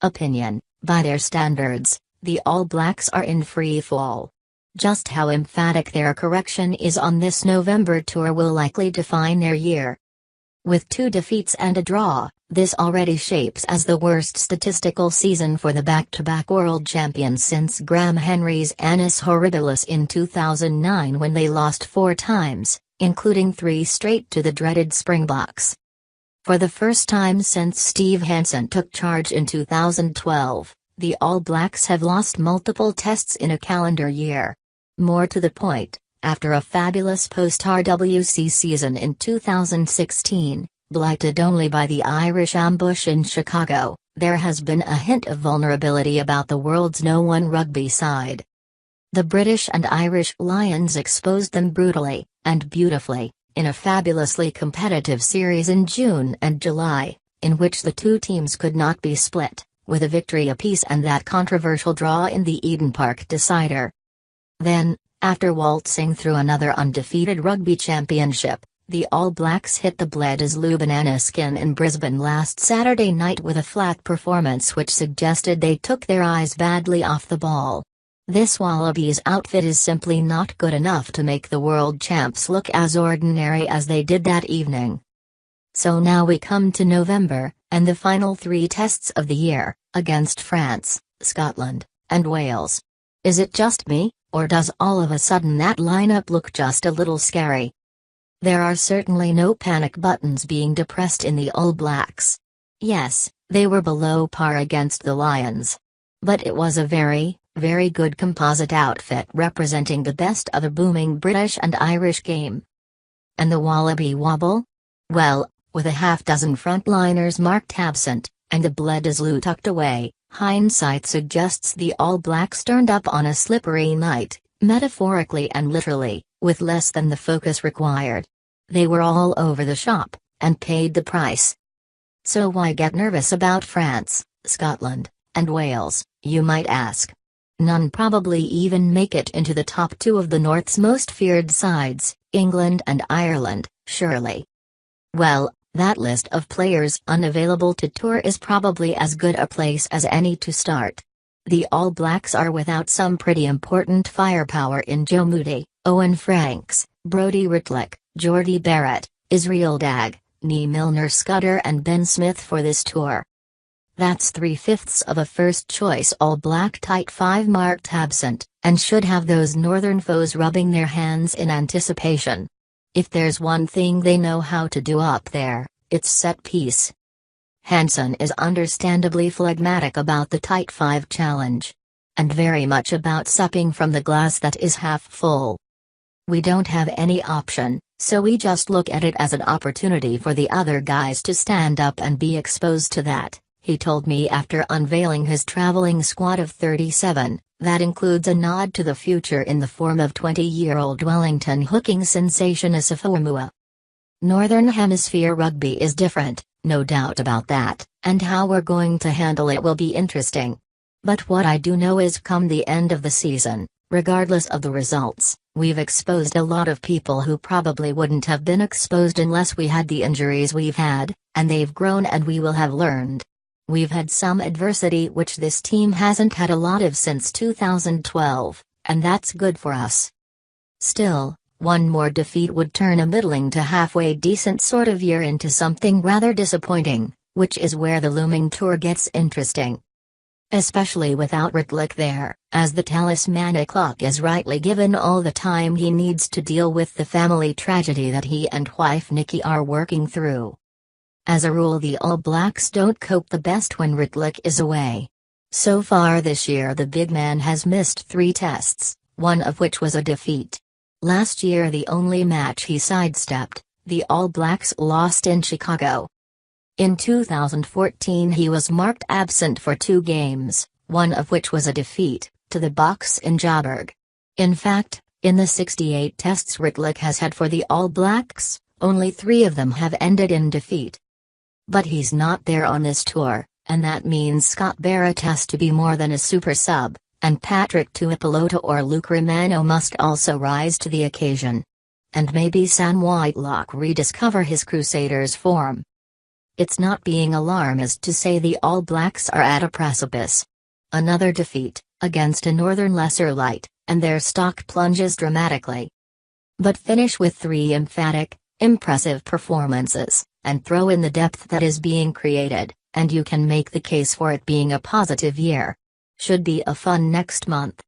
opinion, by their standards, the All Blacks are in free fall. Just how emphatic their correction is on this November tour will likely define their year. With 2 defeats and a draw, this already shapes as the worst statistical season for the back-to-back world champions since Graham Henry's Annus Horribilis in 2009 when they lost 4 times, including 3 straight to the dreaded Springboks. For the first time since Steve Hansen took charge in 2012, the All Blacks have lost multiple tests in a calendar year. More to the point, after a fabulous post-RWC season in 2016, blighted only by the Irish ambush in Chicago, there has been a hint of vulnerability about the world's No.1 rugby side. The British and Irish Lions exposed them brutally, and beautifully, in a fabulously competitive series in June and July, in which the 2 teams could not be split, with a victory apiece and that controversial draw in the Eden Park decider. Then, after waltzing through another undefeated rugby championship, the All Blacks hit the Bledisloe Banana Skin in Brisbane last Saturday night with a flat performance which suggested they took their eyes badly off the ball. This Wallabies outfit is simply not good enough to make the world champs look as ordinary as they did that evening. So now we come to November, and the final 3 tests of the year, against France, Scotland, and Wales. Is it just me, or does all of a sudden that lineup look just a little scary? There are certainly no panic buttons being depressed in the All Blacks. Yes, they were below par against the Lions. But it was a very, very good composite outfit representing the best of the booming British and Irish game. And the Wallaby wobble? Well, with a half-dozen frontliners marked absent, and the Bledisloe tucked away, hindsight suggests the All Blacks turned up on a slippery night, metaphorically and literally, with less than the focus required. They were all over the shop, and paid the price. So why get nervous about France, Scotland, and Wales, you might ask? None probably even make it into the top 2 of the North's most feared sides, England and Ireland, surely. Well, that list of players unavailable to tour is probably as good a place as any to start. The All Blacks are without some pretty important firepower in Joe Moody, Owen Franks, Brodie Ritlick, Jordy Barrett, Israel Dagg, Nee Milner-Skudder and Ben Smith for this tour. That's 3/5 of a first-choice All Black tight 5 marked absent, and should have those northern foes rubbing their hands in anticipation. If there's one thing they know how to do up there, it's set piece. Hansen is understandably phlegmatic about the tight 5 challenge. And very much about supping from the glass that is half full. We don't have any option, so we just look at it as an opportunity for the other guys to stand up and be exposed to that, he told me after unveiling his traveling squad of 37, that includes a nod to the future in the form of 20-year-old Wellington hooking sensation Asafo. Northern Hemisphere rugby is different, no doubt about that, and how we're going to handle it will be interesting. But what I do know is come the end of the season, regardless of the results, we've exposed a lot of people who probably wouldn't have been exposed unless we had the injuries we've had, and they've grown and we will have learned. We've had some adversity which this team hasn't had a lot of since 2012, and that's good for us. Still, one more defeat would turn a middling to halfway decent sort of year into something rather disappointing, which is where the looming tour gets interesting. Especially without Ritlick there, as the talismanic lock is rightly given all the time he needs to deal with the family tragedy that he and wife Nikki are working through. As a rule, the All Blacks don't cope the best when Ritlick is away. So far this year the big man has missed 3 tests, one of which was a defeat. Last year the only match he sidestepped, the All Blacks lost in Chicago. In 2014 he was marked absent for 2 games, one of which was a defeat, to the Boks in Joburg. In fact, in the 68 tests Ritlick has had for the All Blacks, only 3 of them have ended in defeat. But he's not there on this tour, and that means Scott Barrett has to be more than a super sub, and Patrick Tuipulotu or Luke Romano must also rise to the occasion. And maybe Sam Whitelock rediscover his Crusaders form. It's not being alarmist to say the All Blacks are at a precipice. Another defeat, against a Northern lesser light, and their stock plunges dramatically. But finish with 3 emphatic, impressive performances, and throw in the depth that is being created, and you can make the case for it being a positive year. Should be a fun next month.